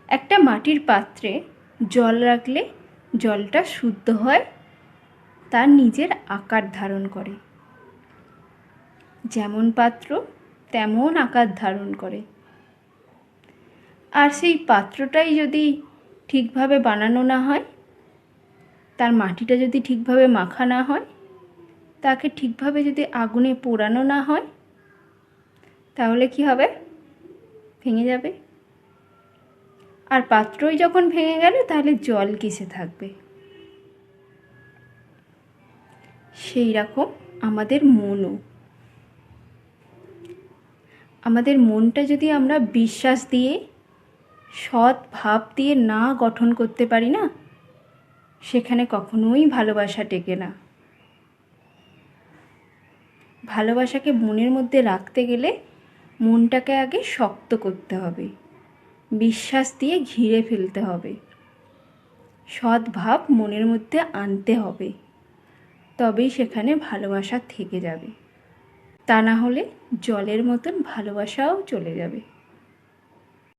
একটা মাটির পাত্রে জল রাখলে জলটা শুদ্ধ হয়, তার নিজের আকার ধারণ করে। যেমন পাত্র তেমন আকার ধারণ করে। আর সেই পাত্রটাই যদি ঠিকভাবে বানানো না হয়, তার মাটিটা যদি ঠিকভাবে মাখা না হয়, তাকে ঠিকভাবে যদি আগুনে পোড়ানো না হয়, তাহলে কি হবে? ভেঙে যাবে। আর পাত্রই যখন ভেঙে গেল, তাহলে জল কিসে থাকবে? সেই রকম আমাদের মনও। আমাদের মনটা যদি আমরা বিশ্বাস দিয়ে, সৎ ভাব দিয়ে না গঠন করতে পারি না, সেখানে কখনোই ভালোবাসা টেকে না। ভালোবাসাকে মনের মধ্যে রাখতে গেলে মনটাকে আগে শক্ত করতে হবে, বিশ্বাস দিয়ে ঘিরে ফেলতে হবে, সৎ ভাব মনের মধ্যে আনতে হবে, তবেই সেখানে ভালোবাসা থেকে যাবে। তা না হলে জলের মতন ভালোবাসাও চলে যাবে।